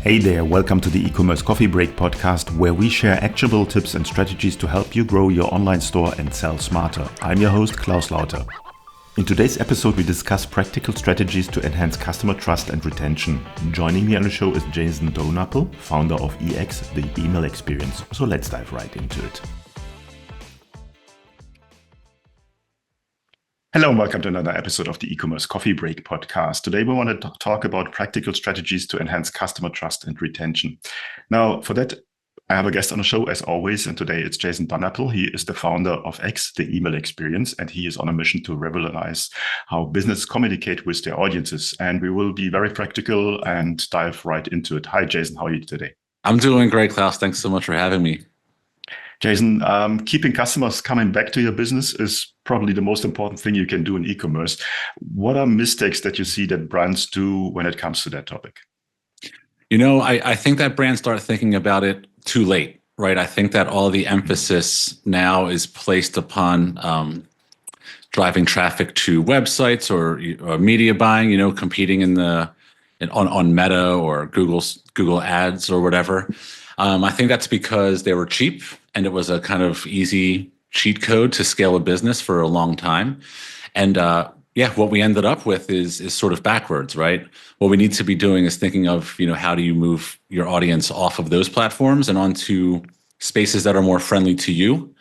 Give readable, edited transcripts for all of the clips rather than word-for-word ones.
Hey there, welcome to the E-Commerce Coffee Break podcast, where we share actionable tips and strategies to help you grow your online store and sell smarter. I'm your host, Klaus Lauter. In today's episode, we discuss practical strategies to enhance customer trust and retention. Joining me on the show is Jason Donaple, founder of EX, the email experience. So let's dive right into it. Hello and welcome to another episode of the E-Commerce Coffee Break podcast. Today we want to talk about practical strategies to enhance customer trust and retention. Now, for that, I have a guest on the show as always, and today it's Jason Donaple. He is the founder of X, the email experience, and he is on a mission to revolutionize how business communicate with their audiences. And we will be very practical and dive right into it. Hi, Jason. How are you today? I'm doing great, Klaus. Thanks so much for having me. Jason, keeping customers coming back to your business is probably the most important thing you can do in e-commerce. What are mistakes that you see that brands do when it comes to that topic? You know, I think that brands start thinking about it too late, right? I think that all the emphasis now is placed upon driving traffic to websites or media buying, you know, competing on Meta or Google Ads or whatever. I think that's because they were cheap and it was a kind of easy cheat code to scale a business for a long time. And what we ended up with is sort of backwards, right? What we need to be doing is thinking of, you know, how do you move your audience off of those platforms and onto spaces that are more friendly to you,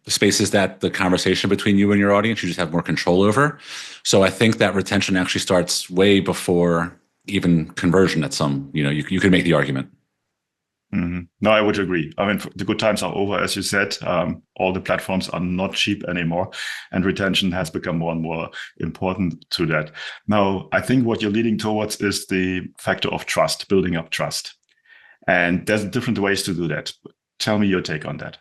spaces that the conversation between you and your audience, you just have more control over. So I think that retention actually starts way before even conversion at some, you know, you could make the argument. Mm-hmm. No, I would agree. I mean, the good times are over, as you said. All the platforms are not cheap anymore, and retention has become more and more important to that. Now, I think what you're leading towards is the factor of trust, building up trust. And there's different ways to do that. Tell me your take on that.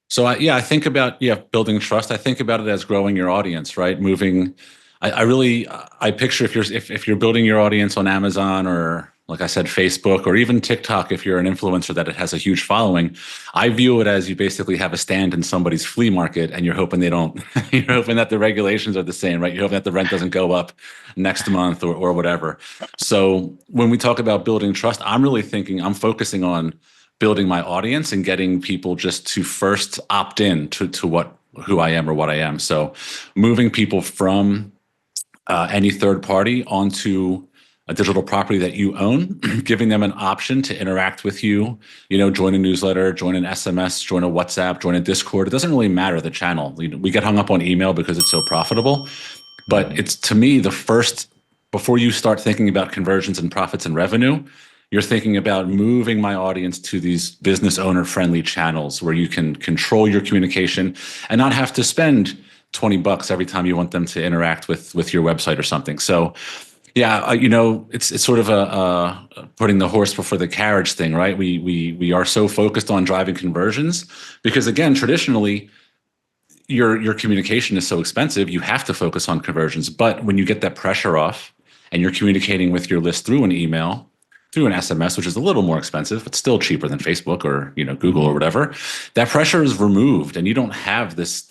So I think about, building trust. I think about it as growing your audience, right? Moving. I picture if you're building your audience on Amazon or, like I said, Facebook, or even TikTok, if you're an influencer that it has a huge following, I view it as you basically have a stand in somebody's flea market and you're hoping you're hoping that the regulations are the same, right? You're hoping that the rent doesn't go up next month or whatever. So when we talk about building trust, I'm focusing on building my audience and getting people just to first opt in to who I am or what I am. So moving people from any third party onto a digital property that you own, giving them an option to interact with you, you know, join a newsletter, join an SMS, join a WhatsApp, join a Discord. It doesn't really matter the channel. We get hung up on email because it's so profitable, but it's, to me, the first, before you start thinking about conversions and profits and revenue, you're thinking about moving my audience to these business owner friendly channels where you can control your communication and not have to spend $20 every time you want them to interact with your website or something. So it's sort of a putting the horse before the carriage thing, right? We are so focused on driving conversions because, again, traditionally, your communication is so expensive. You have to focus on conversions. But when you get that pressure off and you're communicating with your list through an email, through an SMS, which is a little more expensive, but still cheaper than Facebook or, you know, Google or whatever, that pressure is removed, and you don't have this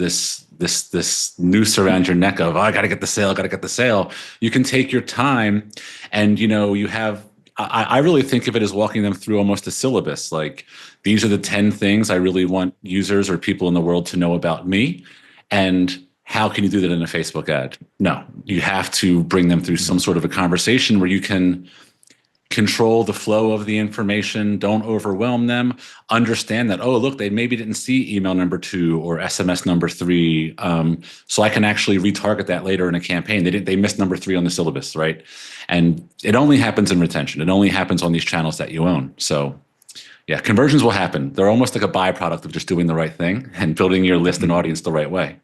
noose around your neck of, I got to get the sale. You can take your time, and, you know, you have. I really think of it as walking them through almost a syllabus. Like, these are the 10 things I really want users or people in the world to know about me, and how can you do that in a Facebook ad? No, you have to bring them through some sort of a conversation where you can control the flow of the information, don't overwhelm them, understand that, oh, look, they maybe didn't see email number 2 or SMS number 3. So I can actually retarget that later in a campaign. They missed number 3 on the syllabus, right? And it only happens in retention. It only happens on these channels that you own. So yeah, conversions will happen. They're almost like a byproduct of just doing the right thing and building your list and audience the right way.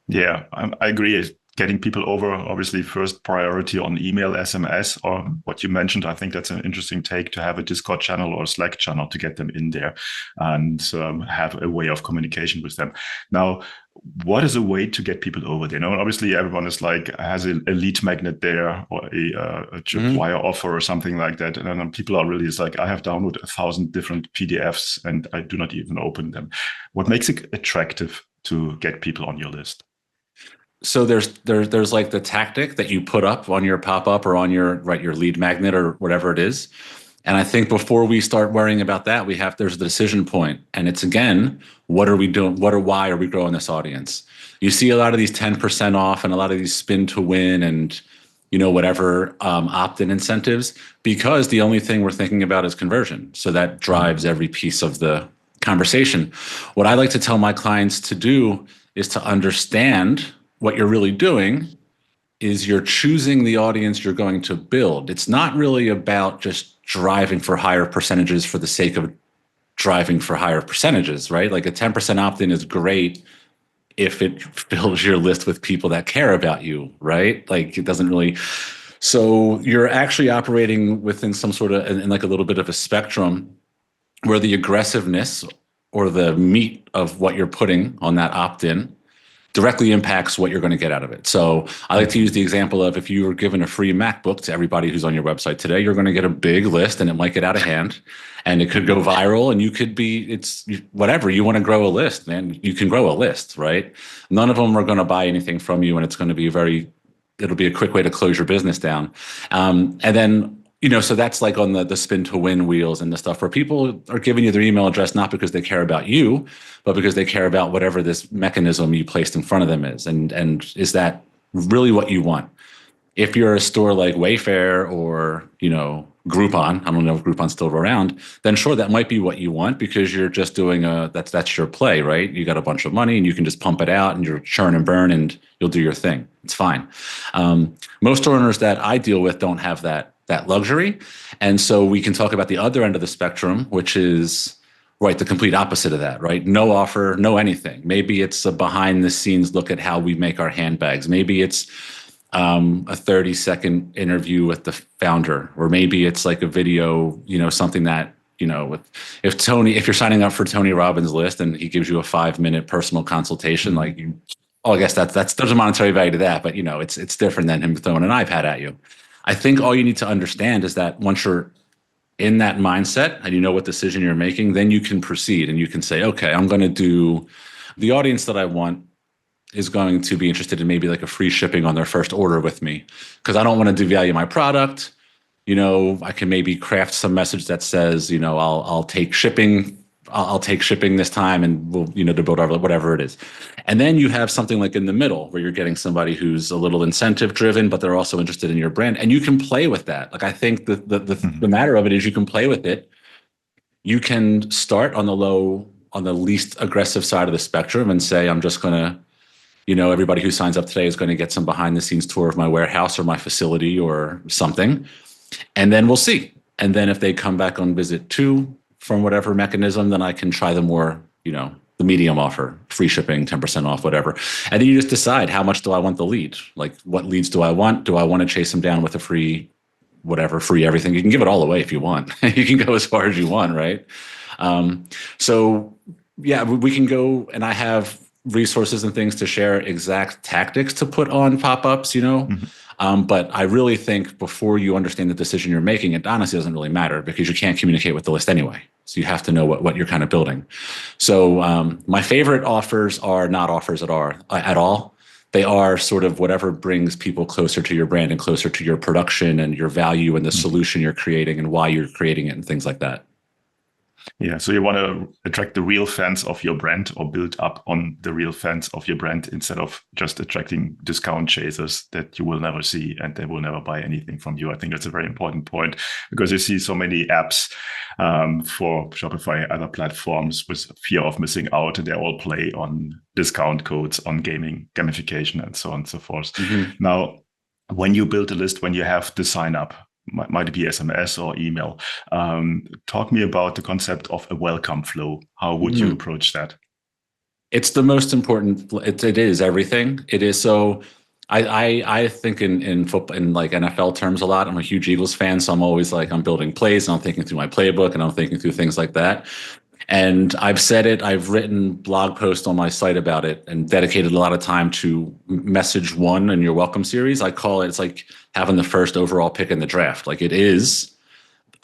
Yeah, I agree. Getting people over, obviously, first priority on email, SMS, or what you mentioned. I think that's an interesting take, to have a Discord channel or a Slack channel to get them in there and have a way of communication with them. Now, what is a way to get people over there? Now, obviously, everyone is like, has a lead magnet there or a wire offer or something like that. And then people are really, it's like, I have downloaded 1,000 different PDFs and I do not even open them. What makes it attractive to get people on your list? So there's like the tactic that you put up on your pop-up or on your your lead magnet or whatever it is. And I think before we start worrying about that, there's the decision point. And it's again, what are we doing? Why are we growing this audience? You see a lot of these 10% off and a lot of these spin to win and whatever opt-in incentives, because the only thing we're thinking about is conversion. So that drives every piece of the conversation. What I like to tell my clients to do is to understand what you're really doing is you're choosing the audience you're going to build. It's not really about just driving for higher percentages for the sake of driving for higher percentages, right? Like a 10% opt-in is great if it fills your list with people that care about you, right? Like it doesn't really. So you're actually operating within some sort of, in like a little bit of a spectrum where the aggressiveness or the meat of what you're putting on that opt-in directly impacts what you're going to get out of it. So I like to use the example of if you were given a free MacBook to everybody who's on your website today, you're going to get a big list and it might get out of hand and it could go viral and you could be, it's whatever, you want to grow a list, man, you can grow a list, right? None of them are going to buy anything from you and it's going to be it'll be a quick way to close your business down. And then, so that's like on the spin to win wheels and the stuff where people are giving you their email address, not because they care about you, but because they care about whatever this mechanism you placed in front of them is. And is that really what you want? If you're a store like Wayfair or, Groupon, I don't know if Groupon's still around, then sure, that might be what you want because you're just doing that's your play, right? You got a bunch of money and you can just pump it out and you're churn and burn and you'll do your thing. It's fine. Most owners that I deal with don't have that luxury. And so we can talk about the other end of the spectrum, which is right, the complete opposite of that, right? No offer, no anything. Maybe it's a behind the scenes look at how we make our handbags. Maybe it's a 30-second interview with the founder, or maybe it's like a video, something that, if you're signing up for Tony Robbins' list and he gives you a 5-minute personal consultation, like I guess there's a monetary value to that, but it's different than him throwing an iPad at you. I think all you need to understand is that once you're in that mindset and you know what decision you're making, then you can proceed and you can say, okay, I'm going to do the audience that I want is going to be interested in maybe like a free shipping on their first order with me because I don't want to devalue my product. I can maybe craft some message that says, I'll take shipping. I'll take shipping this time and we'll, to build whatever it is. And then you have something like in the middle where you're getting somebody who's a little incentive driven, but they're also interested in your brand and you can play with that. Like, I think the matter of it is you can play with it. You can start on the least aggressive side of the spectrum and say, I'm just going to, everybody who signs up today is going to get some behind the scenes tour of my warehouse or my facility or something. And then we'll see. And then if they come back on visit 2 from whatever mechanism, then I can try the more, the medium offer, free shipping, 10% off, whatever. And then you just decide, how much do I want the lead? Like, what leads do I want? Do I want to chase them down with a free everything? You can give it all away if you want. You can go as far as you want, right? So yeah, we can go, and I have resources and things to share exact tactics to put on pop-ups, but I really think before you understand the decision you're making, it honestly doesn't really matter because you can't communicate with the list anyway. So you have to know what you're kind of building. So my favorite offers are not offers at all. They are sort of whatever brings people closer to your brand and closer to your production and your value and the solution you're creating and why you're creating it and things like that. Yeah, so you want to attract the real fans of your brand or build up on the real fans of your brand instead of just attracting discount chasers that you will never see and they will never buy anything from you. I think that's a very important point because you see so many apps for Shopify, other platforms with fear of missing out, and they all play on discount codes, on gaming, gamification, and so on and so forth. Mm-hmm. Now, when you build a list, when you have the sign up, might be SMS or email. Talk me about the concept of a welcome flow. How would you approach that? It's the most important. It is everything. It is. So I think in football, in like NFL terms a lot. I'm a huge Eagles fan, so I'm always like, I'm building plays and I'm thinking through my playbook and I'm thinking through things like that. And I've said it, I've written blog posts on my site about it and dedicated a lot of time to message 1 in your welcome series. I call it, it's like having the first overall pick in the draft. Like, it is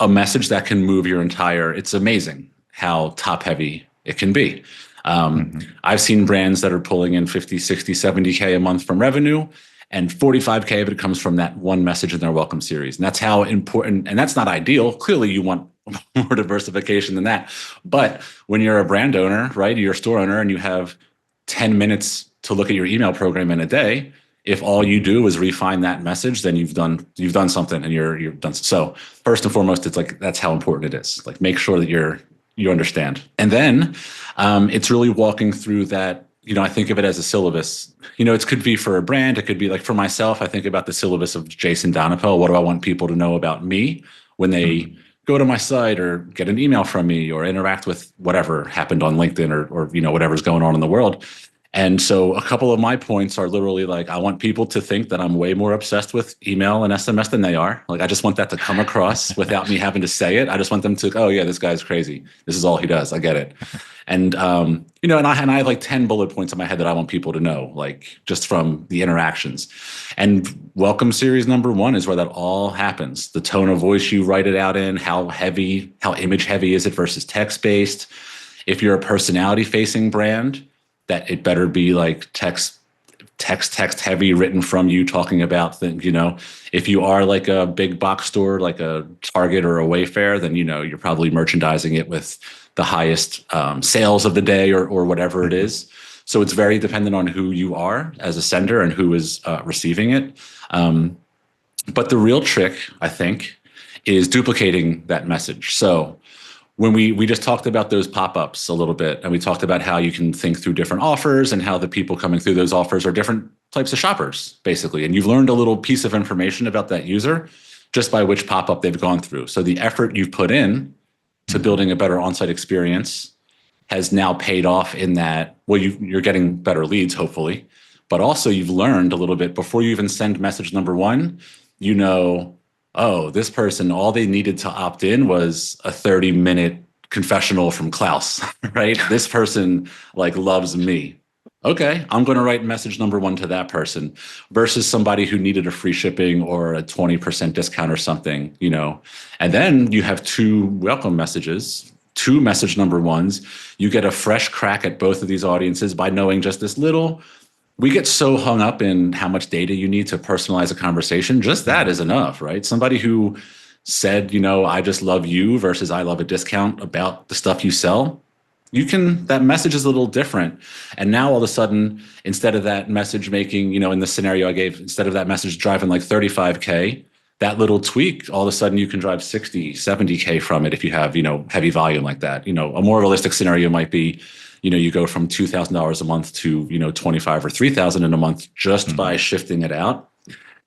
a message that can move your entire, it's amazing how top heavy it can be. I've seen brands that are pulling in 50, 60, 70K a month from revenue, and 45K of it comes from that one message in their welcome series. And that's how important, and that's not ideal. Clearly you want more diversification than that. But when you're a brand owner, right, you're a store owner and you have 10 minutes to look at your email program in a day, if all you do is refine that message, then you've done something, and you're done. So first and foremost, it's like, that's how important it is. Like, make sure that you understand. And then it's really walking through that. I think of it as a syllabus. It could be for a brand. It could be like, for myself, I think about the syllabus of Jason Donapel. What do I want people to know about me when they go to my site or get an email from me or interact with whatever happened on LinkedIn or whatever's going on in the world? And so a couple of my points are literally like, I want people to think that I'm way more obsessed with email and SMS than they are. Like, I just want that to come across without me having to say it. I just want them to, oh yeah, this guy's crazy. This is all he does. I get it. And, and I have like 10 bullet points in my head that I want people to know, like, just from the interactions. And welcome series number 1 is where that all happens. The tone of voice you write it out in, how image heavy is it versus text-based? If you're a personality facing brand, that it better be like text heavy, written from you, talking about things. If you are like a big box store, like a Target or a Wayfair, then you're probably merchandising it with the highest sales of the day or whatever it is. So it's very dependent on who you are as a sender and who is receiving it. But the real trick, I think, is duplicating that message. So when we just talked about those pop-ups a little bit, and we talked about how you can think through different offers and how the people coming through those offers are different types of shoppers, basically. And you've learned a little piece of information about that user just by which pop-up they've gone through. So the effort you've put in to building a better on-site experience has now paid off in that, well, you're getting better leads, hopefully, but also you've learned a little bit before you even send message number 1, oh, this person, all they needed to opt in was a 30-minute confessional from Klaus, right? This person loves me. Okay, I'm going to write message number 1 to that person versus somebody who needed a free shipping or a 20% discount or something, And then you have 2 welcome messages, 2 message number 1s. You get a fresh crack at both of these audiences by knowing just this little. We get so hung up in how much data you need to personalize a conversation. Just that is enough, right? Somebody who said, I just love you versus I love a discount about the stuff you sell. That message is a little different. And now all of a sudden, instead of that message making, in the scenario I gave, instead of that message driving like 35K, that little tweak, all of a sudden you can drive 60, 70K from it if you have, heavy volume like that. A more realistic scenario might be, you go from $2,000 a month to, 25 or 3,000 in a month just by shifting it out.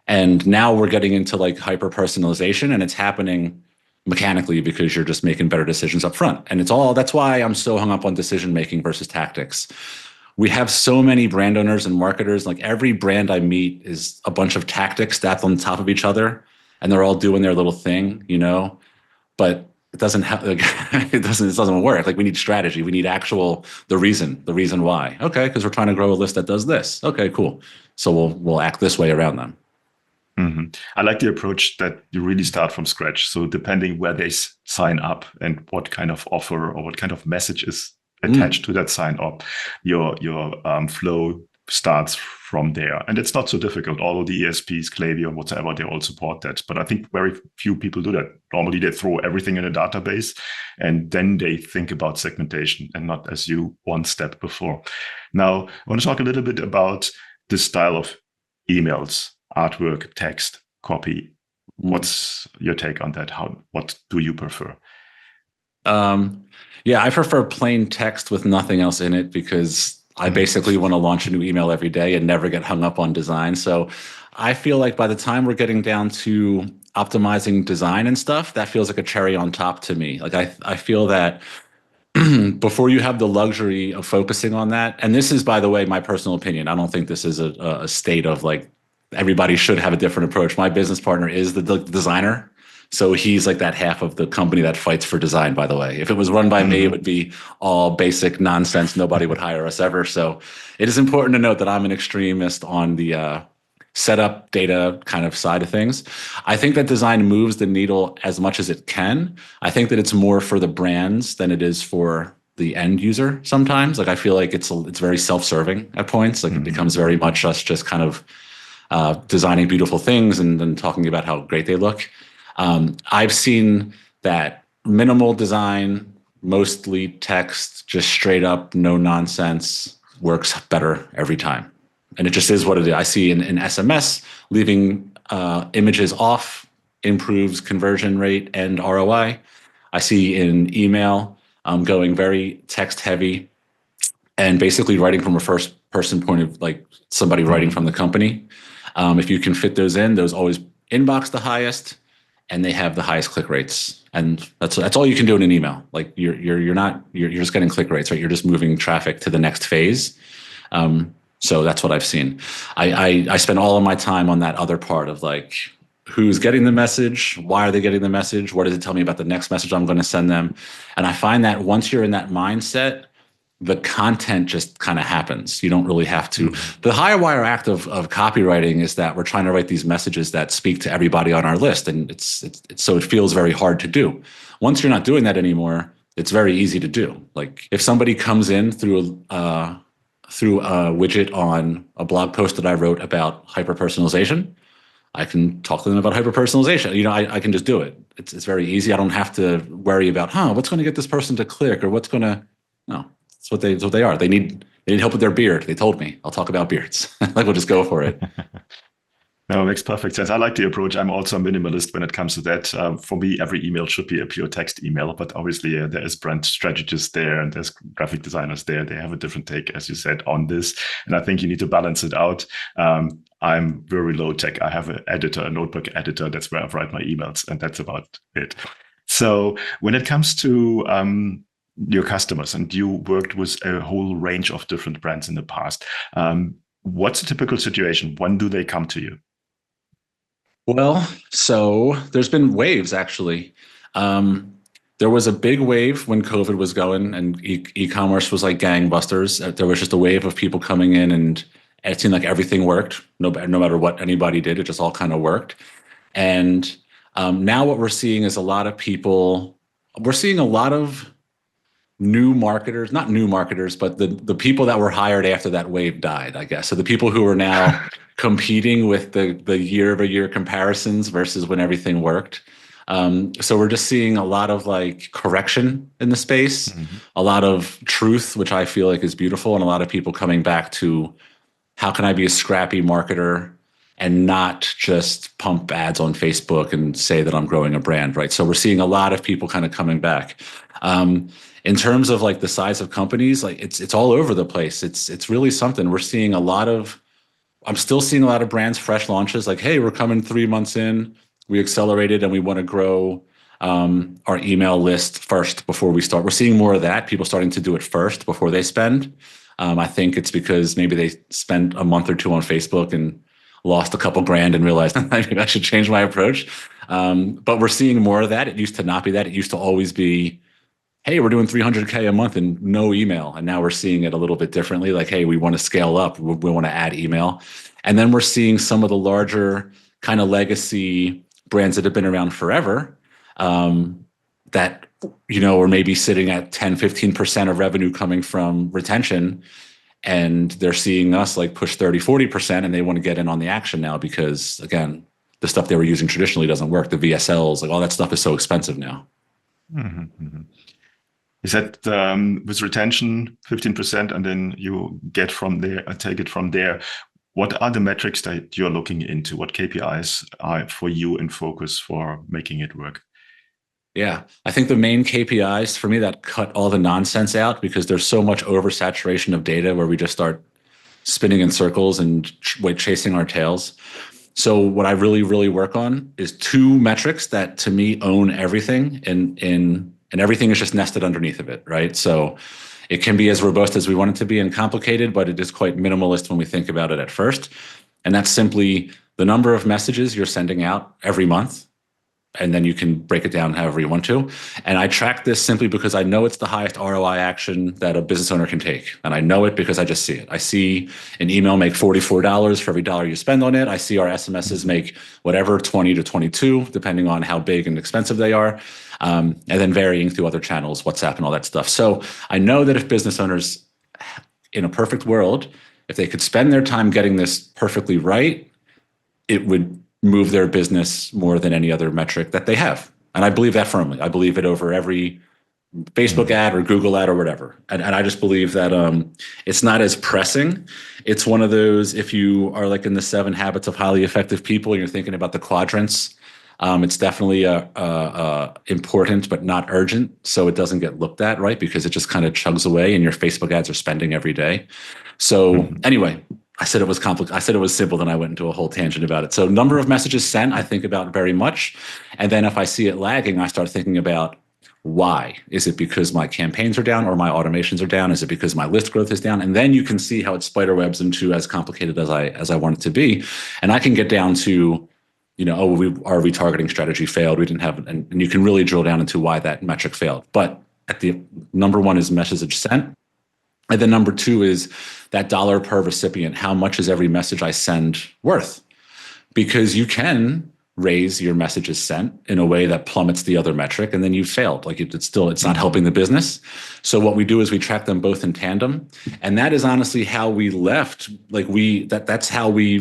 And now we're getting into like hyper personalization, and it's happening mechanically because you're just making better decisions up front. And that's why I'm so hung up on decision making versus tactics. We have so many brand owners and marketers. Like, every brand I meet is a bunch of tactics stacked on top of each other, and they're all doing their little thing, but it doesn't it doesn't work. Like, we need strategy. We need the reason why. Okay, because we're trying to grow a list that does this. Okay, cool. So we'll act this way around them. I like the approach that you really start from scratch. So depending where they sign up and what kind of offer or what kind of message is attached to that sign up, your flow starts from there. And it's not so difficult, although the ESPs, Klaviyo, whatever, they all support that. But I think very few people do that. Normally they throw everything in a database and then they think about segmentation, and not as you one step before. Now, I want to talk a little bit about the style of emails, artwork, text, copy. What's your take on that? What do you prefer? I prefer plain text with nothing else in it, because I basically want to launch a new email every day and never get hung up on design. So I feel like by the time we're getting down to optimizing design and stuff, that feels like a cherry on top to me. Like, I feel that before you have the luxury of focusing on that, and this is, by the way, my personal opinion. I don't think this is a state of like everybody should have a different approach. My business partner is the designer. So he's like that half of the company that fights for design, by the way. If it was run by me, it would be all basic nonsense. Nobody would hire us ever. So it is important to note that I'm an extremist on the setup data kind of side of things. I think that design moves the needle as much as it can. I think that it's more for the brands than it is for the end user sometimes. Like I feel like it's very self-serving at points. Like it becomes very much us just kind of designing beautiful things and then talking about how great they look. I've seen that minimal design, mostly text, just straight up, no nonsense, works better every time. And it just is what it is. I see in SMS, leaving images off improves conversion rate and ROI. I see in email going very text heavy and basically writing from a first person point of like somebody writing from the company. If you can fit those in, those always inbox the highest and they have the highest click rates. And that's all you can do in an email. Like you're just getting click rates, right? You're just moving traffic to the next phase. So that's what I've seen. I spend all of my time on that other part of like, who's getting the message? Why are they getting the message? What does it tell me about the next message I'm going to send them? And I find that once you're in that mindset, the content just kind of happens. You don't really have to. The high wire act of copywriting is that we're trying to write these messages that speak to everybody on our list. And it's so it feels very hard to do. Once you're not doing that anymore, it's very easy to do. Like if somebody comes in through a widget on a blog post that I wrote about hyper-personalization, I can talk to them about hyper-personalization. You know, I can just do it. It's very easy. I don't have to worry about, what's going to get this person to click or what's going to, no, it's what they are. They need help with their beard. They told me, I'll talk about beards. Like we'll just go for it. No, it makes perfect sense. I like the approach. I'm also a minimalist when it comes to that. For me, every email should be a pure text email, but obviously there is brand strategists there and there's graphic designers there. They have a different take, as you said, on this. And I think you need to balance it out. I'm very low tech. I have an editor, a notebook editor. That's where I write my emails, and that's about it. So when it comes to your customers, and you worked with a whole range of different brands in the past, what's a typical situation? When do they come to you? Well, so there's been waves actually. There was a big wave when COVID was going and e-commerce was like gangbusters. There was just a wave of people coming in and it seemed like everything worked. No matter what anybody did, it just all kind of worked. And now what we're seeing is we're seeing a lot of new marketers, not new marketers, but the people that were hired after that wave died, I guess. So the people who are now competing with the year-over-year comparisons versus when everything worked. So we're just seeing a lot of like correction in the space, a lot of truth, which I feel like is beautiful, and a lot of people coming back to how can I be a scrappy marketer and not just pump ads on Facebook and say that I'm growing a brand, right? So we're seeing a lot of people kind of coming back. In terms of like the size of companies, like it's all over the place. It's really something. I'm still seeing a lot of brands, fresh launches, like, hey, we're coming 3 months in, we accelerated and we want to grow our email list first before we start. We're seeing more of that, people starting to do it first before they spend. I think it's because maybe they spent a month or two on Facebook and lost a couple grand and realized maybe I should change my approach. But we're seeing more of that. It used to not be that. It used to always be, hey, we're doing 300K a month and no email. And now we're seeing it a little bit differently. Like, hey, we want to scale up. We want to add email. And then we're seeing some of the larger kind of legacy brands that have been around forever that, are maybe sitting at 10, 15% of revenue coming from retention. And they're seeing us like push 30, 40%, and they want to get in on the action now because, again, the stuff they were using traditionally doesn't work. The VSLs, like all that stuff is so expensive now. Is that with retention 15%, and then you get from there, take it from there? What are the metrics that you're looking into? What KPIs are for you in focus for making it work? Yeah, I think the main KPIs for me that cut all the nonsense out, because there's so much oversaturation of data where we just start spinning in circles and chasing our tails. So what I really, really work on is 2 metrics that to me own everything, and everything is just nested underneath of it, right? So it can be as robust as we want it to be and complicated, but it is quite minimalist when we think about it at first. And that's simply the number of messages you're sending out every month, and then you can break it down however you want to. And I track this simply because I know it's the highest ROI action that a business owner can take. And I know it because I just see it. I see an email make $44 for every dollar you spend on it. I see our SMSs make whatever, 20 to 22, depending on how big and expensive they are. And then varying through other channels, WhatsApp and all that stuff. So I know that if business owners in a perfect world, if they could spend their time getting this perfectly right, it would move their business more than any other metric that they have. And I believe that firmly. I believe it over every Facebook ad or Google ad or whatever. And I just believe that it's not as pressing. It's one of those, if you are like in the 7 habits of highly effective people, and you're thinking about the quadrants, it's definitely important, but not urgent. So it doesn't get looked at, right? Because it just kind of chugs away and your Facebook ads are spending every day. So anyway, I said it was complicated. I said it was simple, then I went into a whole tangent about it. So number of messages sent, I think about very much. And then if I see it lagging, I start thinking about why. Is it because my campaigns are down or my automations are down? Is it because my list growth is down? And then you can see how it spider webs into as complicated as I want it to be. And I can get down to, our retargeting strategy failed. We didn't have, and you can really drill down into why that metric failed. But at the number one is message sent. And then number 2 is that dollar per recipient. How much is every message I send worth? Because you can raise your messages sent in a way that plummets the other metric, and then you failed. Like it's not helping the business. So what we do is we track them both in tandem, and that is honestly how we left. Like that's how we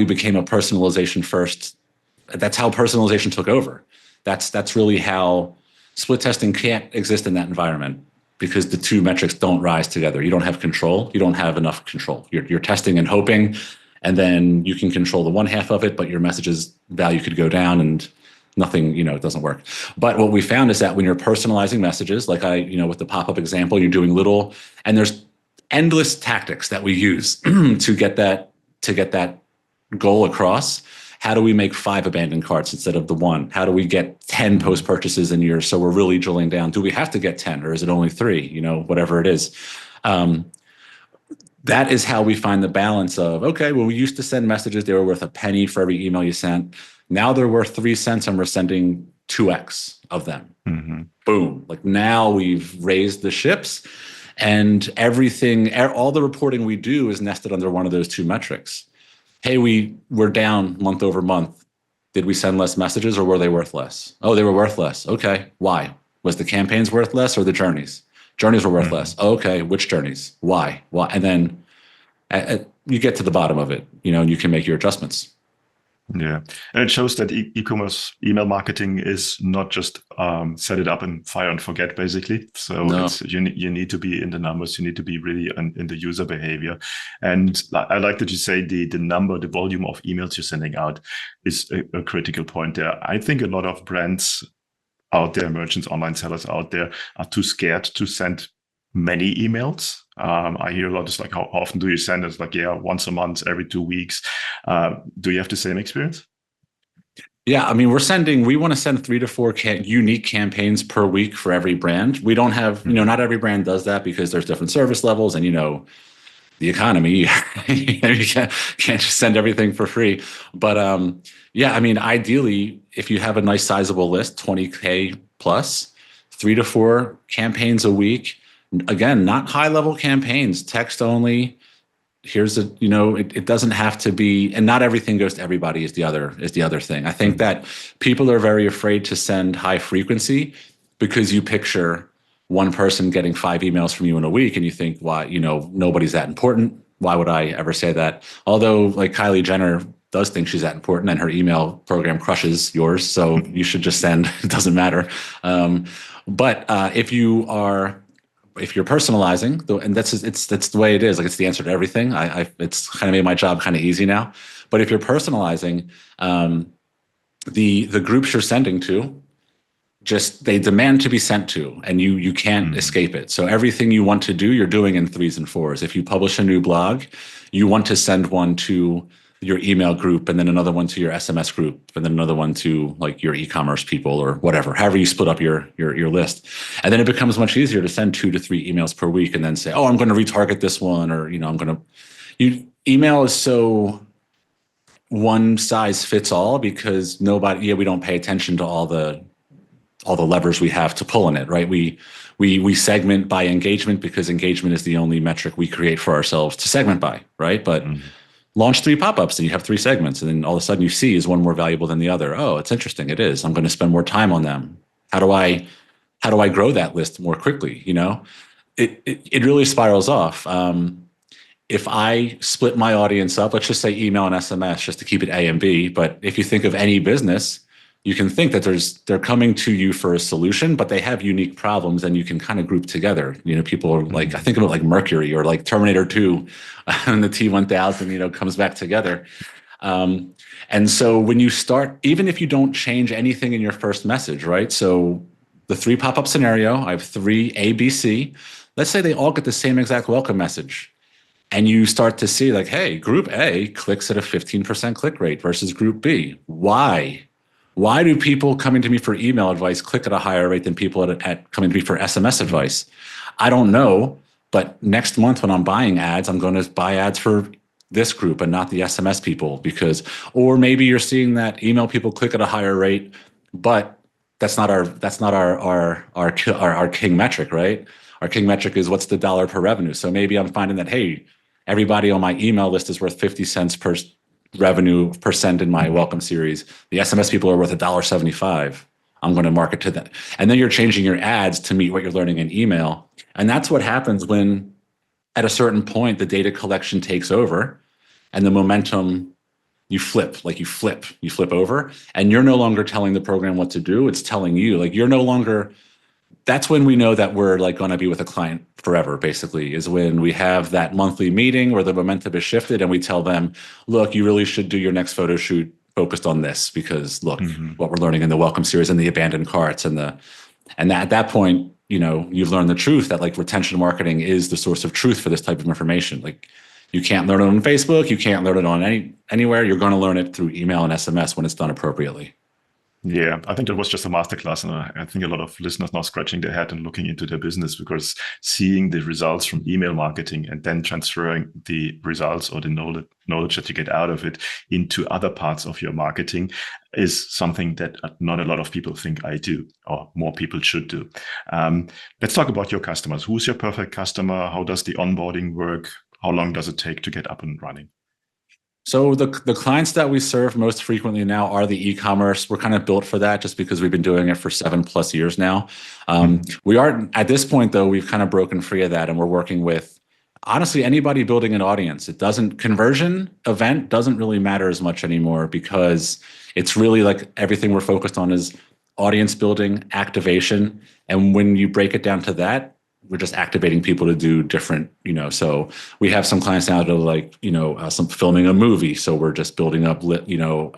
became a personalization first. That's how personalization took over. That's really how split testing can't exist in that environment. Because the 2 metrics don't rise together. You don't have control. You don't have enough control. You're testing and hoping, and then you can control the one half of it, but your messages value could go down and nothing, it doesn't work. But what we found is that when you're personalizing messages, like with the pop-up example, you're doing little, and there's endless tactics that we use to get that goal across. How do we make 5 abandoned carts instead of the 1? How do we get 10 post purchases in years? So we're really drilling down. Do we have to get 10 or is it only 3? Whatever it is. That is how we find the balance of, okay, well, we used to send messages. They were worth a penny for every email you sent. Now they're worth 3 cents and we're sending 2x of them. Mm-hmm. Boom. Like now we've raised the ships, and everything, all the reporting we do is nested under one of those 2 metrics. Hey, we're down month over month. Did we send less messages or were they worth less? Oh, they were worth less. Okay. Why? Was the campaigns worth less or the journeys? Journeys were worth less. Okay. Which journeys? Why? And then you get to the bottom of it, and you can make your adjustments. Yeah. And it shows that e-commerce email marketing is not just set it up and fire and forget, basically. So no. You need to be in the numbers. You need to be really in the user behavior. And I like that you say the volume of emails you're sending out is a critical point there. I think a lot of brands out there, merchants, online sellers out there are too scared to send many emails. I hear a lot. It's like, how often do you send? It's like, once a month, every 2 weeks. Do you have the same experience? Yeah, I mean, we want to send 3 to 4 unique campaigns per week for every brand. We don't have, not every brand does that because there's different service levels and, the economy, you can't just send everything for free. But I mean, ideally, if you have a nice sizable list, 20K plus, 3 to 4 campaigns a week. Again, not high level campaigns, text only. Here's it doesn't have to be, and not everything goes to everybody is the other thing. I think that people are very afraid to send high frequency because you picture one person getting 5 emails from you in a week and you think, why, nobody's that important. Why would I ever say that? Although like Kylie Jenner does think she's that important and her email program crushes yours. So you should just send, it doesn't matter. But if you're personalizing, and that's the way it is. Like it's the answer to everything. It's kind of made my job kind of easy now. But if you're personalizing, the groups you're sending to, they demand to be sent to, and you can't escape it. So everything you want to do, you're doing in 3s and 4s. If you publish a new blog, you want to send one to your email group, and then another one to your SMS group, and then another one to like your e-commerce people or whatever, however you split up your list. And then it becomes much easier to send 2 to 3 emails per week and then say, oh, I'm going to retarget this one, or, email is so, one size fits all because we don't pay attention to all the levers we have to pull in it, right? We segment by engagement because engagement is the only metric we create for ourselves to segment by, right? But launch 3 pop-ups and you have 3 segments, and then all of a sudden you see, is one more valuable than the other? Oh, it's interesting. It is. I'm going to spend more time on them. How do I grow that list more quickly? It really spirals off. If I split my audience up, let's just say email and SMS, just to keep it A and B. But if you think of any business, you can think that they're coming to you for a solution, but they have unique problems, and you can kind of group together. People are like, I think of it like Mercury or like Terminator 2 and the T-1000, comes back together. And so when you start, even if you don't change anything in your first message, right? So the 3 pop-up scenario, I have 3 A, B, C. Let's say they all get the same exact welcome message. And you start to see like, hey, group A clicks at a 15% click rate versus group B. Why? Why do people coming to me for email advice click at a higher rate than people at coming to me for SMS advice? I don't know, but next month when I'm buying ads, I'm going to buy ads for this group and not the SMS people or maybe you're seeing that email people click at a higher rate, but that's not our king metric, right? Our king metric is what's the dollar per revenue. So maybe I'm finding that, hey, everybody on my email list is worth 50 cents per revenue percent in my welcome series. The SMS people are worth $1.75. I'm going to market to them. And then you're changing your ads to meet what you're learning in email. And that's what happens when at a certain point, the data collection takes over and the momentum, you flip over, and you're no longer telling the program what to do. It's telling you, like, you're no longer. That's when we know that we're like going to be with a client forever, basically, is when we have that monthly meeting where the momentum is shifted and we tell them, look, you really should do your next photo shoot focused on this because look, what we're learning in the welcome series and the abandoned carts and at that point, you've learned the truth that like retention marketing is the source of truth for this type of information. Like you can't learn it on Facebook. You can't learn it on anywhere. You're going to learn it through email and SMS when it's done appropriately. Yeah, I think that was just a masterclass, and I think a lot of listeners now scratching their head and looking into their business because seeing the results from email marketing and then transferring the results or the knowledge that you get out of it into other parts of your marketing is something that not a lot of people think I do, or more people should do. Let's talk about your customers. Who's your perfect customer? How does the onboarding work? How long does it take to get up and running? So the clients that we serve most frequently now are the e-commerce. We're kind of built for that just because we've been doing it for 7+ years now. We are at this point, though, we've kind of broken free of that, and we're working with honestly anybody building an audience. Conversion event doesn't really matter as much anymore because it's really like everything we're focused on is audience building, activation. And when you break it down to that, we're just activating people to do different, so we have some clients now that are like, some filming a movie. So we're just building up,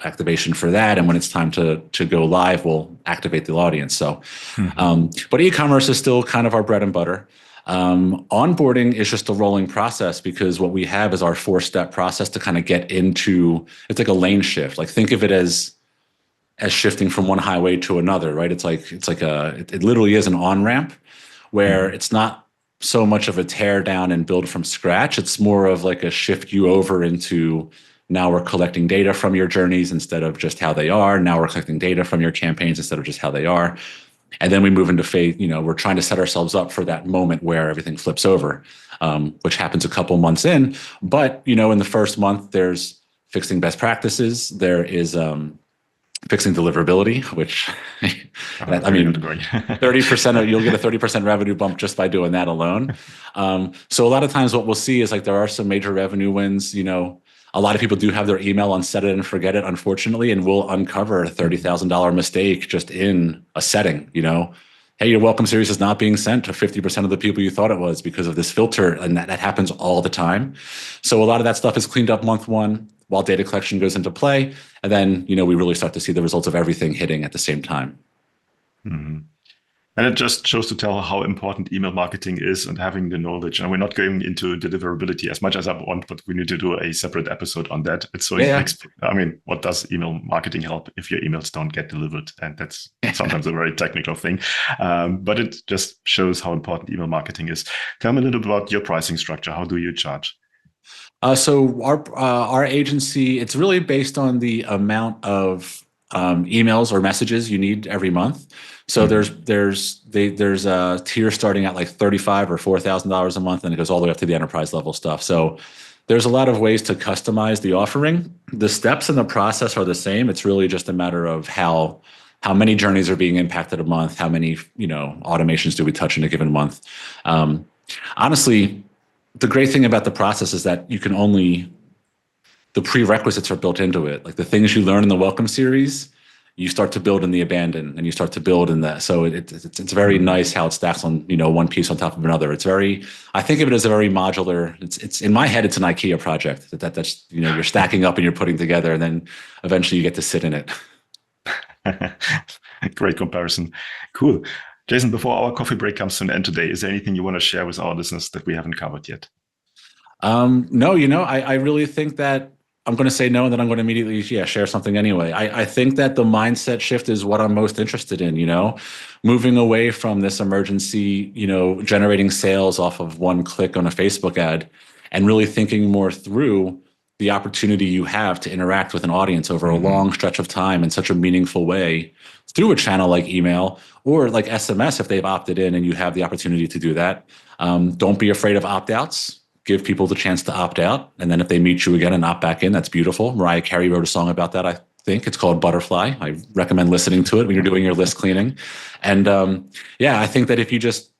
activation for that. And when it's time to go live, we'll activate the audience. So, but e-commerce is still kind of our bread and butter. Onboarding is just a rolling process because what we have is our 4-step process to kind of get into, it's like a lane shift. Like think of it as shifting from one highway to another, right? It literally is an on-ramp where it's not so much of a tear down and build from scratch. It's more of like a shift you over into, now we're collecting data from your journeys instead of just how they are. Now we're collecting data from your campaigns instead of just how they are. And then we move into phase, we're trying to set ourselves up for that moment where everything flips over, which happens a couple months in. But, in the first month, there's fixing best practices. There is fixing deliverability, which 30% you'll get a 30% revenue bump just by doing that alone. So a lot of times what we'll see is like there are some major revenue wins. A lot of people do have their email on set it and forget it, unfortunately, and we'll uncover a $30,000 mistake just in a setting. Hey, your welcome series is not being sent to 50% of the people you thought it was because of this filter, and that happens all the time. So a lot of that stuff is cleaned up month 1 while data collection goes into play, and then we really start to see the results of everything hitting at the same time. Mm-hmm. And it just shows to tell how important email marketing is and having the knowledge. And we're not going into deliverability as much as I want, but we need to do a separate episode on that. It's so what does email marketing help if your emails don't get delivered? And that's sometimes a very technical thing. But it just shows how important email marketing is. Tell me a little bit about your pricing structure. How do you charge? So our agency, it's really based on the amount of emails or messages you need every month. So there's a tier starting at like $35 or $4,000 a month, and it goes all the way up to the enterprise level stuff. So there's a lot of ways to customize the offering. The steps in the process are the same. It's really just a matter of how many journeys are being impacted a month, how many automations do we touch in a given month. Honestly, the great thing about the process is that the prerequisites are built into it. Like the things you learn in the welcome series, you start to build in the abandon, and you start to build in that. So it's very nice how it stacks on, one piece on top of another. I think of it as a very modular, it's in my head, it's an IKEA project that's, you're stacking up and you're putting together, and then eventually you get to sit in it. Great comparison. Cool. Jason, before our coffee break comes to an end today, is there anything you want to share with our listeners that we haven't covered yet? No, I really think that I'm going to say no, and then I'm going to immediately, share something anyway. I think that the mindset shift is what I'm most interested in, moving away from this emergency, generating sales off of one click on a Facebook ad, and really thinking more through the opportunity you have to interact with an audience over a long stretch of time in such a meaningful way through a channel like email or like SMS if they've opted in and you have the opportunity to do that. Don't be afraid of opt-outs. Give people the chance to opt out. And then if they meet you again and opt back in, that's beautiful. Mariah Carey wrote a song about that, I think. It's called Butterfly. I recommend listening to it when you're doing your list cleaning. And I think that if you just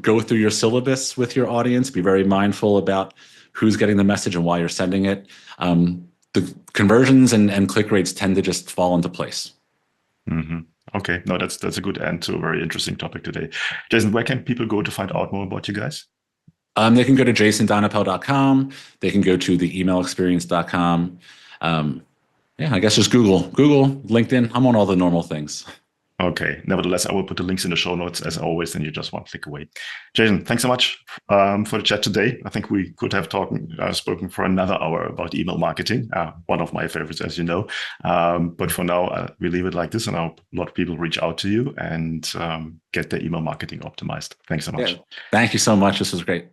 go through your syllabus with your audience, be very mindful about who's getting the message and why you're sending it, the conversions and click rates tend to just fall into place. Mm-hmm. Okay. No, that's a good end to a very interesting topic today. Jason, where can people go to find out more about you guys? They can go to jasondonapel.com. They can go to theemailexperience.com. I guess just Google, LinkedIn. I'm on all the normal things. Okay. Nevertheless, I will put the links in the show notes as always, and you just one click away. Jason, thanks so much for the chat today. I think we could have spoken for another hour about email marketing, one of my favorites, as you know. But for now, we leave it like this, and I hope a lot of people reach out to you and get their email marketing optimized. Thanks so much. Yeah. Thank you so much. This was great.